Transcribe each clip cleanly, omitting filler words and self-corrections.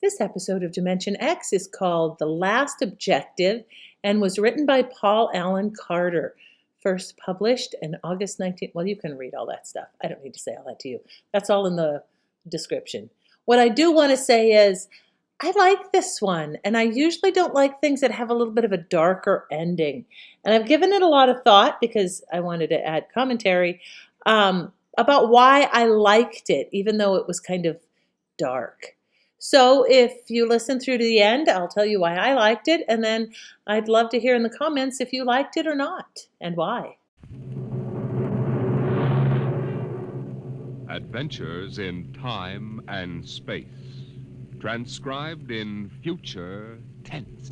This episode of Dimension X is called The Last Objective and was written by Paul Allen Carter. First published in August 19th. Well, you can read all that stuff. I don't need to say all that to you. That's all in the description. What I do want to say is I like this one, and I usually don't like things that have a little bit of a darker ending. And I've given it a lot of thought because I wanted to add commentary about why I liked it, even though it was kind of dark. So if you listen through to the end, I'll tell you why I liked it, and then I'd love to hear in the comments if you liked it or not, and why. Adventures in time and space, transcribed in future tense.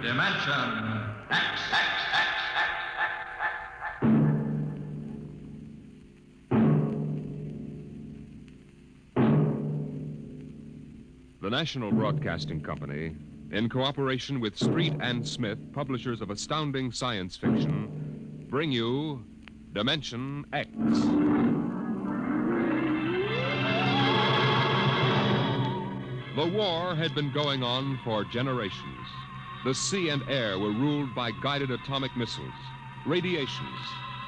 Dimension X. The National Broadcasting Company, in cooperation with Street and Smith, publishers of Astounding Science Fiction, bring you Dimension X. The war had been going on for generations. The sea and air were ruled by guided atomic missiles, radiations,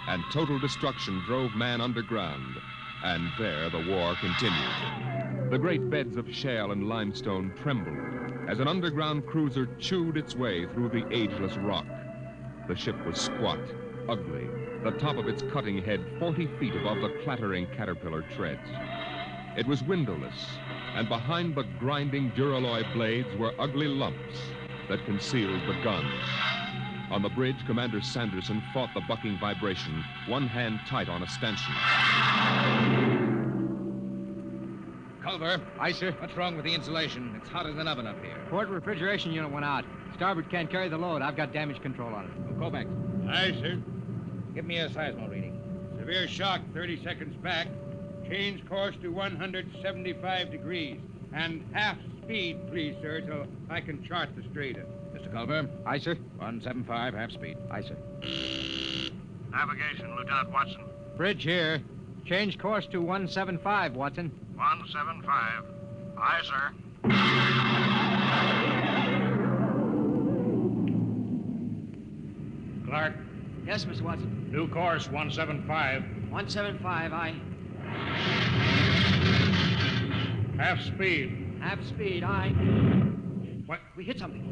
and total destruction drove man underground. And there the war continued. The great beds of shale and limestone trembled as an underground cruiser chewed its way through the ageless rock. The ship was squat, ugly, the top of its cutting head 40 feet above the clattering caterpillar treads. It was windowless, and behind the grinding duralloy blades were ugly lumps that concealed the guns. On the bridge, Commander Sanderson fought the bucking vibration, one hand tight on a stanchion. Culver. Aye, sir. What's wrong with the insulation? It's hotter than oven up here. Port refrigeration unit went out. Starboard can't carry the load. I've got damage control on it. Well, go back. Aye, sir. Give me a seismo reading. Severe shock 30 seconds back. Change course to 175 degrees. And half speed, please, sir, so I can chart the straight. Mr. Culver. Aye, sir. 175, half speed. Aye, sir. Navigation, Lieutenant Watson. Bridge here. Change course to 175, Watson. 175. Aye, sir. Clark, Yes, Mr. Watson. new course 175. 175, aye. Half speed. Half speed, aye. What? We hit something.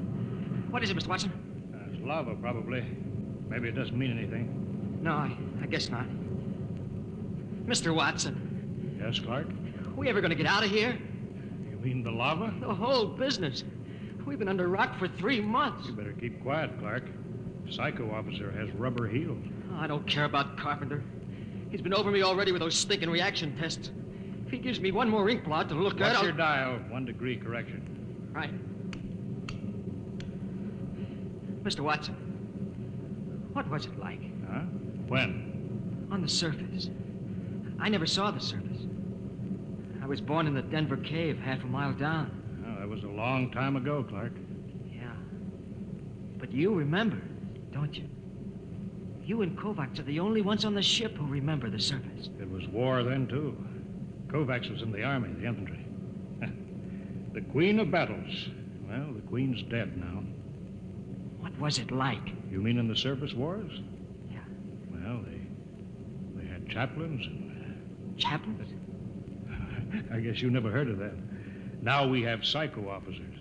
What is it, Mr. Watson? It's lava, probably. Maybe it doesn't mean anything. No, I guess not. Mr. Watson, Yes, Clark? we ever going to get out of here? You mean the lava? The whole business. We've been under rock for 3 months. You better keep quiet, Clark. Psycho officer has rubber heels. Oh, I don't care about Carpenter. He's been over me already with those stinking reaction tests. If he gives me one more ink blot to look at, What's I'll... your dial? 1 degree correction. Right. Mr. Watson, what was it like Huh? When? on the surface? I never saw the surface. I was born in the Denver cave, half a mile down. Well, that was a long time ago, Clark. Yeah. But you remember, don't you? You and Kovacs are the only ones on the ship who remember the surface. It was war then, too. Kovacs was in the army, the infantry. The Queen of Battles. Well, the Queen's dead now. What was it like? You mean in the surface wars? Yeah. Well, they had chaplains and... Chaplains? I guess you never heard of that. Now we have psycho officers.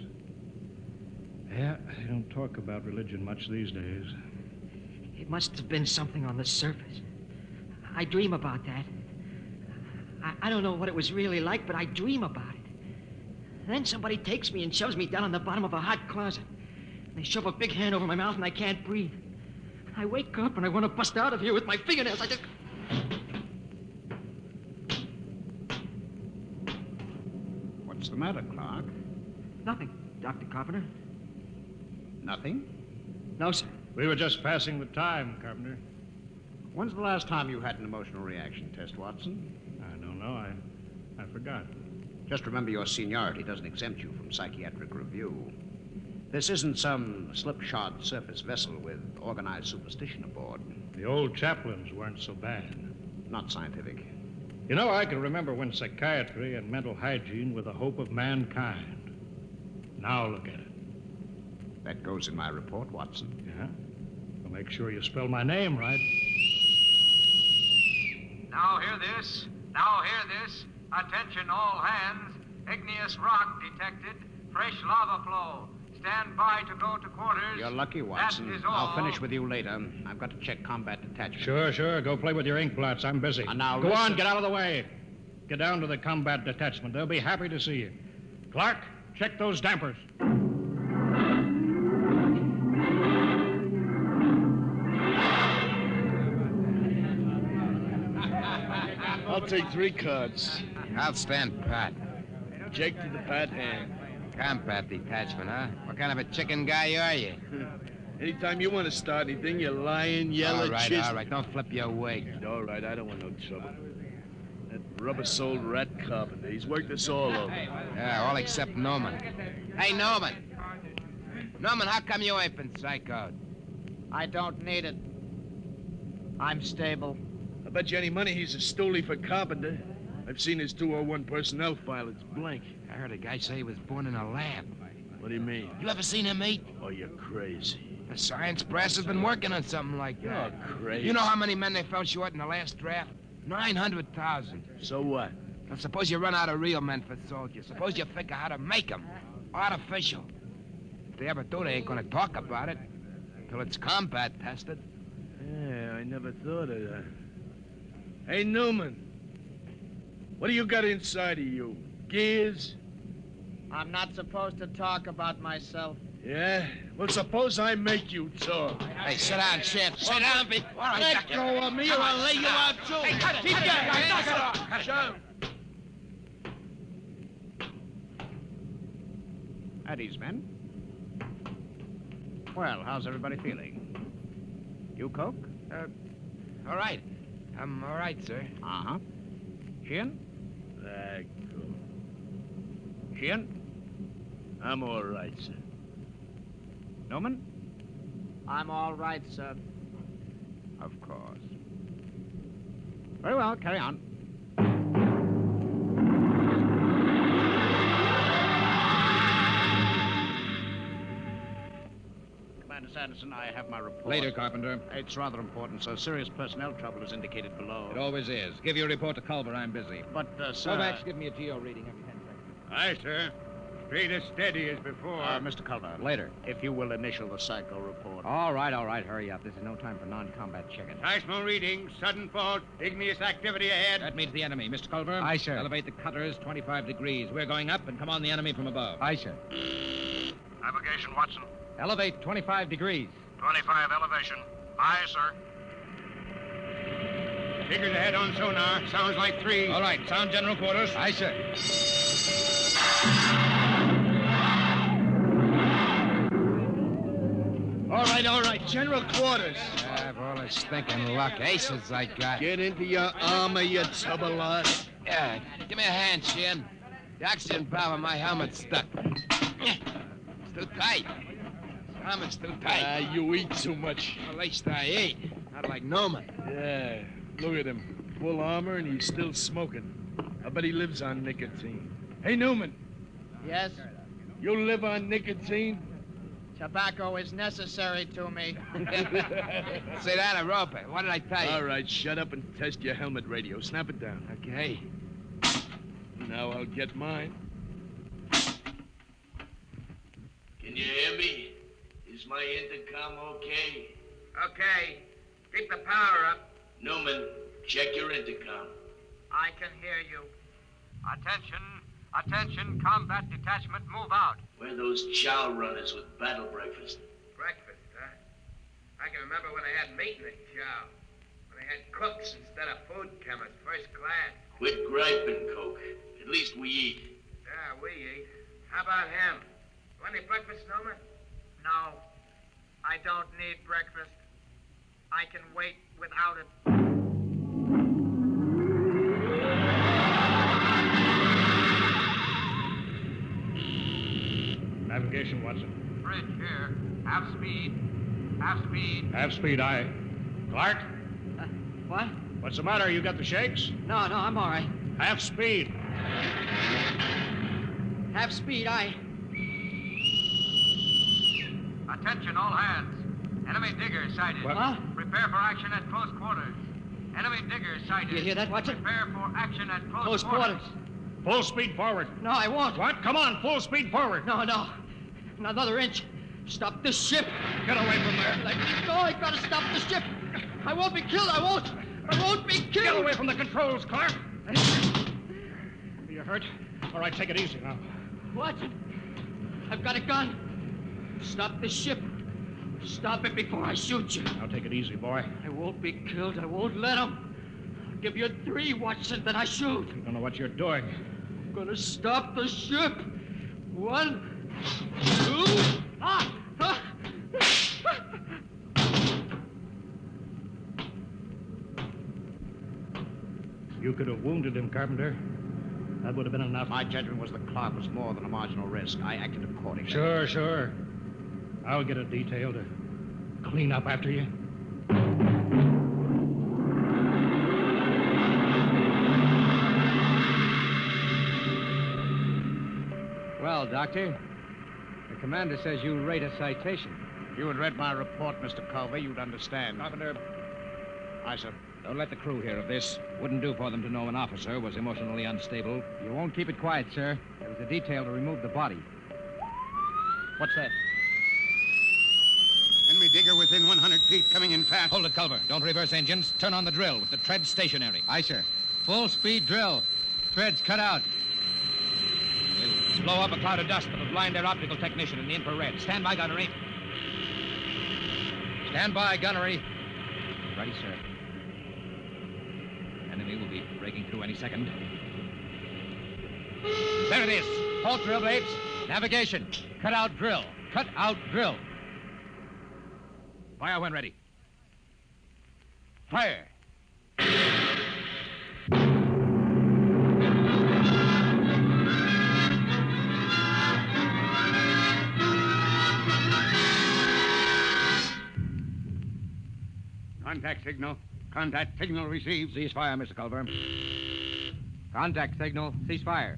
Yeah, they don't talk about religion much these days. It must have been something on the surface. I dream about that. I don't know what it was really like, but I dream about it. Then somebody takes me and shoves me down on the bottom of a hot closet. They shove a big hand over my mouth and I can't breathe. I wake up and I want to bust out of here with my fingernails. I just... What's the matter, Clark? Nothing, Dr. Carpenter. Nothing? No, sir. We were just passing the time, Carpenter. When's the last time you had an emotional reaction test, Watson? I don't know. I forgot. Just remember your seniority doesn't exempt you from psychiatric review. This isn't some slipshod surface vessel with organized superstition aboard. The old chaplains weren't so bad. Not scientific. You know, I can remember when psychiatry and mental hygiene were the hope of mankind. Now look at it. That goes in my report, Watson. Yeah? Well, make sure you spell my name right. Now hear this. Now hear this. Attention all hands. Igneous rock detected. Fresh lava flow. Stand by to go to quarters. You're lucky, Watson. That is all. I'll finish with you later. I've got to check combat detachment. Sure. Go play with your ink blots. I'm busy. Now Go listen. on, get out of the way. Get down to the combat detachment. They'll be happy to see you. Clark, check those dampers. I'll take 3 cards. I'll stand pat. Jake to the pat hand. Combat detachment, huh? What kind of a chicken guy are you? Anytime you want to start anything, you lying, yellow, All right. Don't flip your wig. All right, I don't want no trouble. That rubber-soled rat carpenter, he's worked us all over. Yeah, all except Norman. Hey, Norman. Norman, how come you ain't been psychoed? I don't need it. I'm stable. I bet you any money he's a stoolie for carpenter. I've seen his 201 personnel file. It's blank. I heard a guy say he was born in a lab. What do you mean? You ever seen him eat? Oh, you're crazy. The science press has been working on something like that. You're crazy. You know how many men they fell short in the last draft? 900,000. So what? Now, suppose you run out of real men for soldiers. Suppose you figure how to make them. Artificial. If they ever do, they ain't gonna talk about it. Till it's combat tested. Yeah, I never thought of that. Hey, Newman. What do you got inside of you? Gears? I'm not supposed to talk about myself. Yeah? Well, suppose I make you talk. Hey, sit down, Sheriff. Sit down, be... All right, Let go of me or I'll lay you out, too. Hey, cut it. Keep Cut it. going. Shut At ease, men. Well, how's everybody feeling? You, Coke? All right. I'm all right, sir. Uh-huh. Sheehan? Cool. Sheehan? I'm all right, sir. Norman? I'm all right, sir. Of course. Very well, carry on. Commander Sanderson, I have my report. Later, Carpenter. It's rather important, sir. Serious personnel trouble is indicated below. It always is. Give your report to Culver. I'm busy. But, sir... Kovacs, give me a GO reading every 10 seconds. Aye, sir. Straight as steady as before. Mr. Culver. Later. If you will initial the psycho report. All right. Hurry up. This is no time for non-combat checking. Seismo reading, sudden fault, igneous activity ahead. That means the enemy. Mr. Culver? Aye, sir. Elevate the cutters 25 degrees. We're going up and come on the enemy from above. Aye, sir. Navigation, Watson. Elevate 25 degrees. 25 elevation. Aye, sir. Figures ahead on sonar. Sounds like 3. All right. Sound general quarters. Aye, sir. All right. General quarters. I've all this stinking luck. Aces I got. Get into your armor, you tub of lot. Yeah. Give me a hand, Shin. The oxygen valve on my helmet's stuck. It's too tight. Helmet's too tight. You eat too much. At least I eat. Not like Norman. Yeah, look at him. Full armor and he's still smoking. I bet he lives on nicotine. Hey, Newman, Yes? you live on nicotine? Tobacco is necessary to me. Say that, a rope. What did I tell you? All right, shut up and test your helmet radio. Snap it down. Okay. Now I'll get mine. Can you hear me? Is my intercom okay? Okay. Keep the power up. Newman, check your intercom. I can hear you. Attention, combat detachment, move out. We're those chow runners with battle breakfast. Breakfast, huh? I can remember when I had meat in the chow. When I had cooks instead of food chemists, first class. Quit griping, Coke. At least we eat. Yeah, we eat. How about him? Want any breakfast, Norman? No, I don't need breakfast. I can wait without it. Navigation, Watson. Bridge here. Half speed. Half speed. Half speed, aye. Clark? What? What's the matter? You got the shakes? No, I'm all right. Half speed. Half speed, Attention, all hands. Enemy digger sighted. What? Huh? Prepare for action at close quarters. Enemy digger sighted. You hear that, Watson? Prepare for action at Close quarters. Full speed forward. No, I won't. What? Come on, full speed forward. No. Another inch. Stop this ship. Get away from there. Let me go. I gotta stop the ship. I won't be killed. I won't be killed. Get away from the controls, Clark. Are you hurt? All right, take it easy now. Watson, I've got a gun. Stop the ship. Stop it before I shoot you. Now take it easy, boy. I won't be killed. I won't let him. I'll give you 3, Watson, then I shoot. You don't know what you're doing. I'm gonna stop the ship. 1, 2. You could have wounded him, Carpenter. That would have been enough. My judgment was the Clark was more than a marginal risk. I acted accordingly. Sure. I'll get a detail to clean up after you. Well, Doctor, the commander says you rate a citation. If you had read my report, Mr. Culver, you'd understand. Carpenter. Aye, sir. Don't let the crew hear of this. Wouldn't do for them to know an officer was emotionally unstable. You won't keep it quiet, sir. There was a detail to remove the body. What's that? Enemy digger within 100 feet, coming in fast. Hold it, Culver. Don't reverse engines. Turn on the drill with the tread stationary. Aye, sir. Full speed drill. Treads cut out. We'll blow up a cloud of dust that'll blind their optical technician in the infrared. Stand by, gunnery. Stand by, gunnery. Ready, sir. Enemy will be breaking through any second. There it is. Halt drill blades. Navigation. Cut out drill. Cut out drill. Fire when ready. Fire. Contact signal. Contact signal received. Cease fire, Mr. Culver. Contact signal. Cease fire.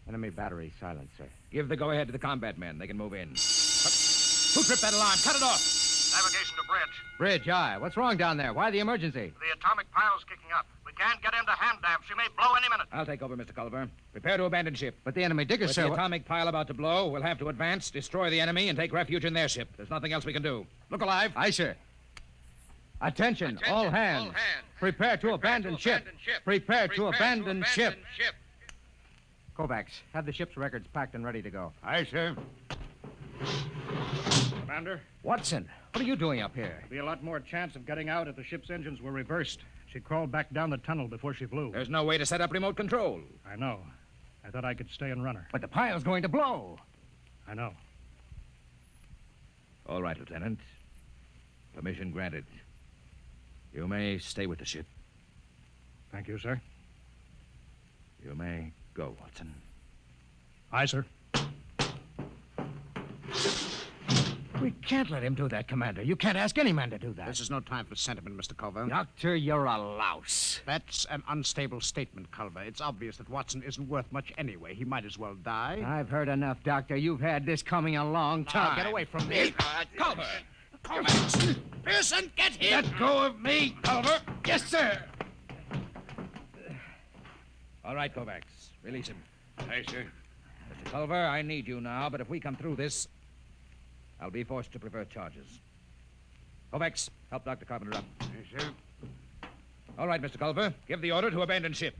Enemy battery silent, sir. Give the go-ahead to the combat men. They can move in. Who tripped that alarm? Cut it off! Navigation to bridge. Bridge, aye. What's wrong down there? Why the emergency? The atomic pile's kicking up. We can't get into hand dam. She may blow any minute. I'll take over, Mr. Culver. Prepare to abandon ship. But the enemy digger, With sir. the atomic pile about to blow, we'll have to advance, destroy the enemy, and take refuge in their ship. There's nothing else we can do. Look alive. Aye, sir. Attention, all hands. Prepare to abandon ship. Prepare to abandon ship. Kovacs, have the ship's records packed and ready to go. Aye, sir. Commander, Watson, what are you doing up here? there'd be a lot more chance of getting out if the ship's engines were reversed. She crawled back down the tunnel before she flew. There's no way to set up remote control. I know. I thought I could stay and run her. But the pile's going to blow. I know. All right, Lieutenant. Permission granted. You may stay with the ship. Thank you, sir. You may go, Watson. Aye, sir. We can't let him do that, Commander. You can't ask any man to do that. This is no time for sentiment, Mr. Culver. Doctor, you're a louse. That's an unstable statement, Culver. It's obvious that Watson isn't worth much anyway. He might as well die. I've heard enough, Doctor. You've had this coming a long time. Now, get away from me. Culver! Culver! Pearson, get him! Let go of me, Culver! Yes, sir! All right, Kovacs. Release him. Aye, sir. Mr. Culver, I need you now, but if we come through this, I'll be forced to prefer charges. Kovacs, help Dr. Carpenter up. Aye, sir. All right, Mr. Culver, give the order to abandon ship.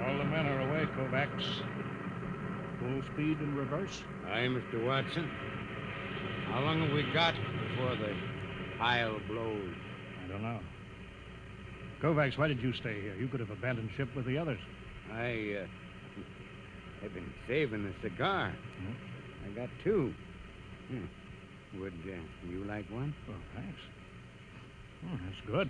All the men are away, Kovacs. Full speed in reverse. Aye, Mr. Watson. How long have we got before the pile blows? I don't know. Kovacs, why did you stay here? You could have abandoned ship with the others. I've been saving a cigar. I got 2. Would you like one? Oh, thanks. Oh, that's good.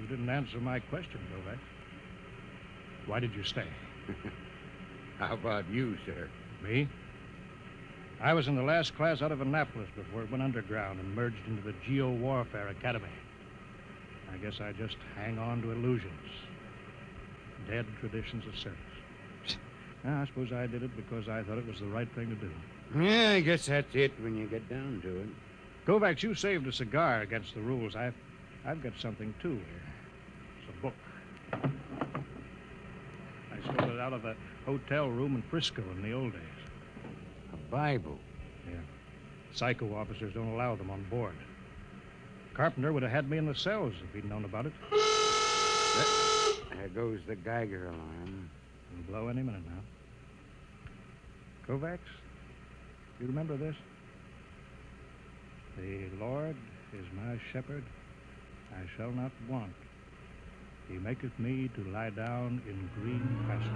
You didn't answer my question, Kovacs. Why did you stay? How about you, sir? Me? I was in the last class out of Annapolis before it went underground and merged into the Geo-Warfare Academy. I guess I just hang on to illusions. Dead traditions of service. I suppose I did it because I thought it was the right thing to do. Yeah, I guess that's it when you get down to it. Kovacs, you saved a cigar against the rules. I've got something, too, here. It's a book. I stole it out of a hotel room in Frisco in the old days. A Bible. Yeah. Psycho officers don't allow them on board. Carpenter would have had me in the cells if he'd known about it. There goes the Geiger alarm. It'll blow any minute now. Kovacs, you remember this? The Lord is my shepherd, I shall not want. He maketh me to lie down in green pastures.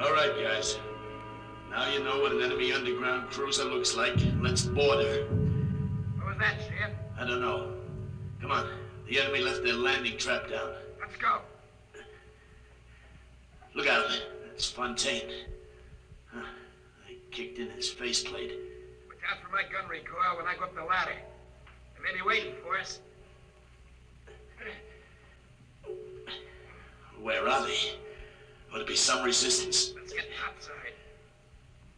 All right, guys. Now you know what an enemy underground cruiser looks like. Let's board her. What was that, Sheriff? I don't know. Come on. The enemy left their landing trap down. Let's go. Look out. That's Fontaine. Huh. I kicked in his faceplate. Watch out for my gun recoil when I go up the ladder. They may be waiting for us. Where are they? Ought to be some resistance. Let's get topside.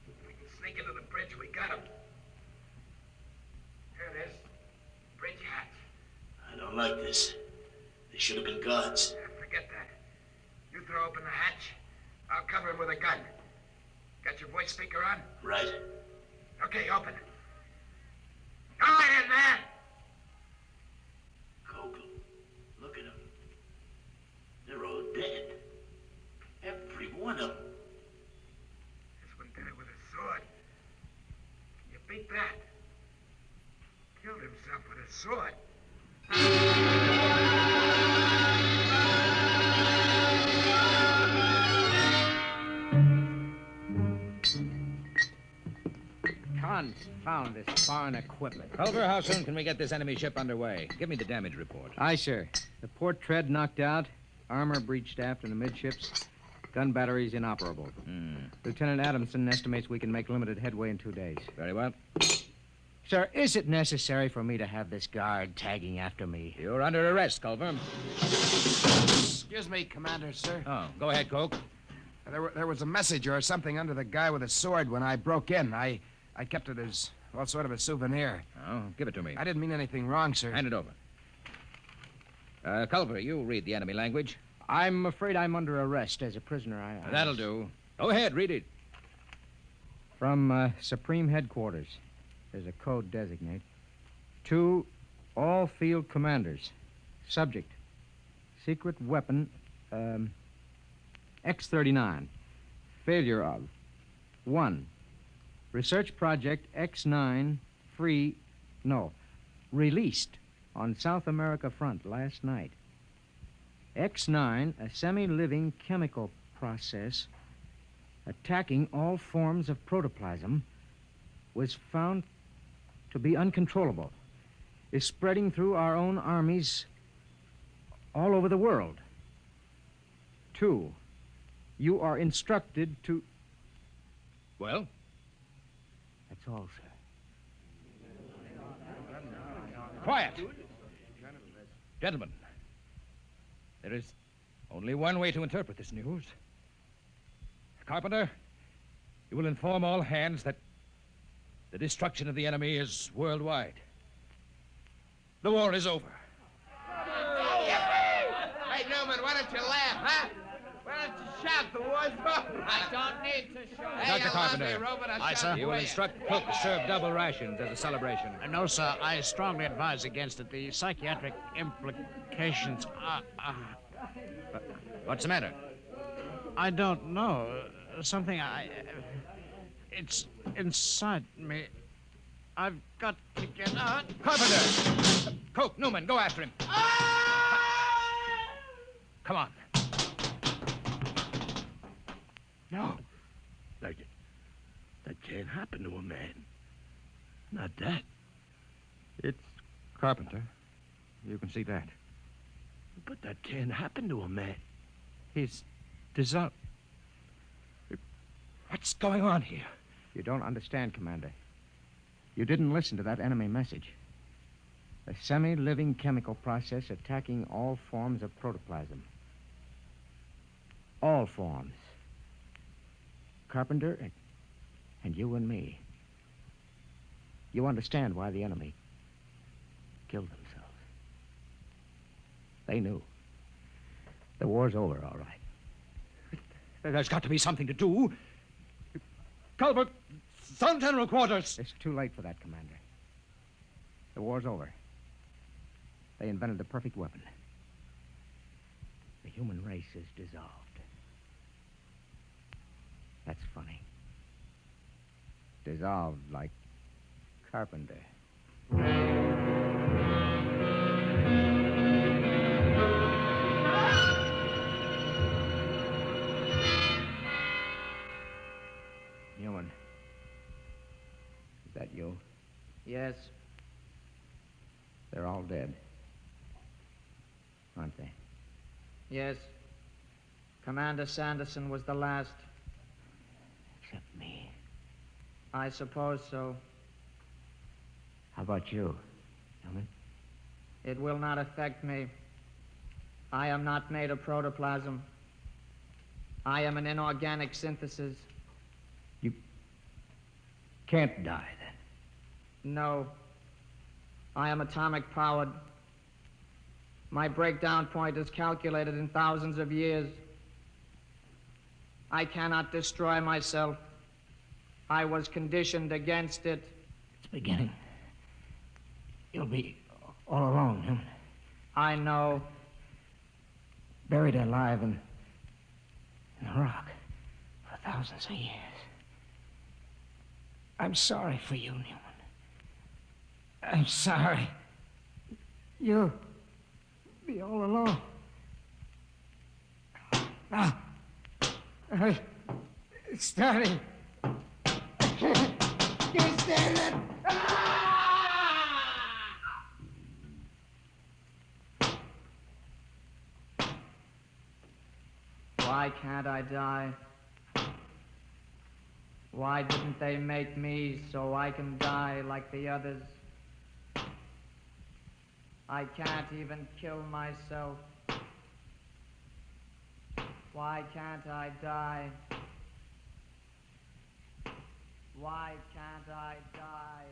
If we can sneak into the bridge, we got him. There it is. Bridge hatch. I don't like this. They should have been guards. Forget that. You throw open the hatch. I'll cover him with a gun. Got your voice speaker on? Right. Okay, open it. Go ahead, man! Cope, look at them. They're all dead. Every one of them. This one did it with a sword. Can you beat that? Killed himself with a sword. Confound this foreign equipment. Culver, how soon can we get this enemy ship underway? Give me the damage report. Aye, sir. The port tread knocked out, armor breached aft and amidships, gun batteries inoperable. Lieutenant Adamson estimates we can make limited headway in 2 days. Very well. Sir, is it necessary for me to have this guard tagging after me? You're under arrest, Culver. Excuse me, Commander, sir. Oh, go ahead, Coke. There was a message or something under the guy with a sword when I broke in. I kept it as, well, sort of a souvenir. Oh, give it to me. I didn't mean anything wrong, sir. Hand it over. Culver, you read the enemy language. I'm afraid I'm under arrest as a prisoner. That'll do. Go ahead, read it. From Supreme Headquarters. There's a code designate. To all field commanders. Subject. Secret weapon, X-39. Failure of. 1. Research project X-9 released on South America front last night. X-9, a semi-living chemical process attacking all forms of protoplasm, was found to be uncontrollable, is spreading through our own armies all over the world. 2, you are instructed to... Well? That's all, sir. Quiet. Gentlemen, there is only one way to interpret this news. Carpenter, you will inform all hands that the destruction of the enemy is worldwide. The war is over. Hey, Newman, why don't you laugh, huh? Why don't you shout the war's over? I don't need to shout. Hey, Dr. Carpenter. Aye, sir. You will instruct cook to serve double rations as a celebration. No, sir. I strongly advise against it. The psychiatric implications are... What's the matter? I don't know. Something it's inside me. I've got to get out. Carpenter! Coke, Newman, go after him. Come on. No. That can't happen to a man. Not that. It's Carpenter. You can see that. But that can't happen to a man. He's dissolved. What's going on here? You don't understand, Commander. You didn't listen to that enemy message. A semi-living chemical process attacking all forms of protoplasm. All forms. Carpenter and you and me. You understand why the enemy killed themselves. They knew. The war's over, all right. There's got to be something to do. Culbert, Sun General Quarters. It's too late for that, Commander. The war's over. They invented the perfect weapon. The human race is dissolved. That's funny. Dissolved like Carpenter. Newman. Is that you? Yes. They're all dead. Aren't they? Yes. Commander Sanderson was the last. Except me. I suppose so. How about you, Newman? It will not affect me. I am not made of protoplasm. I am an inorganic synthesis. You can't die, then. No. I am atomic powered. My breakdown point is calculated in thousands of years. I cannot destroy myself. I was conditioned against it. It's beginning. You'll be all alone, Newman. I know. Buried alive in the rock for thousands of years. I'm sorry for you, Newman. I'm sorry. You'll be all alone. Now, it's starting. Can't stand it. Why can't I die? Why didn't they make me so I can die like the others? I can't even kill myself. Why can't I die? Why can't I die?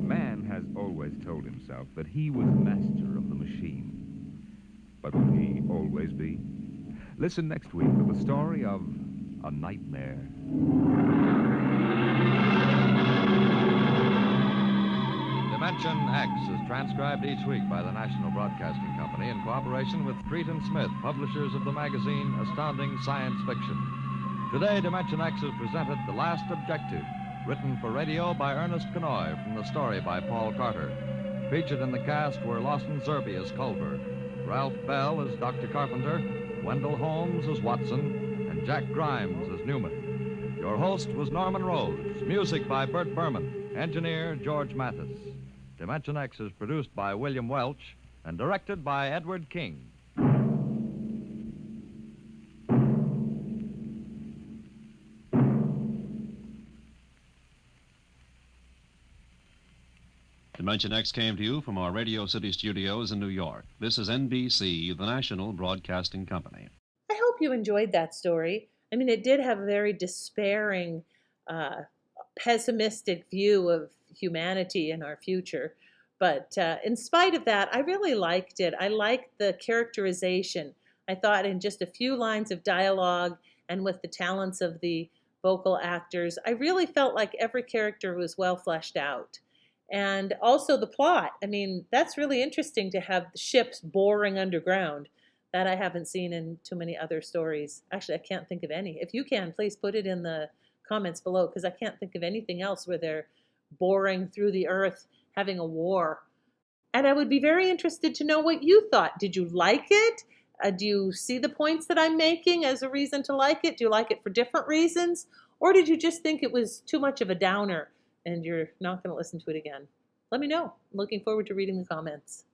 Man has always told himself that he was master of the machine. But will he always be? Listen next week to the story of a nightmare. Dimension X is transcribed each week by the National Broadcasting Company in cooperation with Treat and Smith, publishers of the magazine Astounding Science Fiction. Today, Dimension X has presented The Last Objective, written for radio by Ernest Kenoy from the story by Paul Carter. Featured in the cast were Lawson Zerbe as Culver, Ralph Bell as Dr. Carpenter, Wendell Holmes as Watson, and Jack Grimes as Newman. Your host was Norman Rose. Music by Bert Berman. Engineer George Mathis. Dimension X is produced by William Welch and directed by Edward King. Dimension X came to you from our Radio City studios in New York. This is NBC, the National Broadcasting Company. I hope you enjoyed that story. I mean, it did have a very despairing, pessimistic view of humanity and our future. But in spite of that, I really liked it. I liked the characterization. I thought in just a few lines of dialogue and with the talents of the vocal actors, I really felt like every character was well fleshed out. And also the plot. I mean, that's really interesting to have the ships boring underground. That I haven't seen in too many other stories. Actually, I can't think of any. If you can, please put it in the comments below, because I can't think of anything else where they're boring through the earth, having a war. And I would be very interested to know what you thought. Did you like it? Do you see the points that I'm making as a reason to like it? Do you like it for different reasons? Or did you just think it was too much of a downer and you're not going to listen to it again? Let me know. I'm looking forward to reading the comments.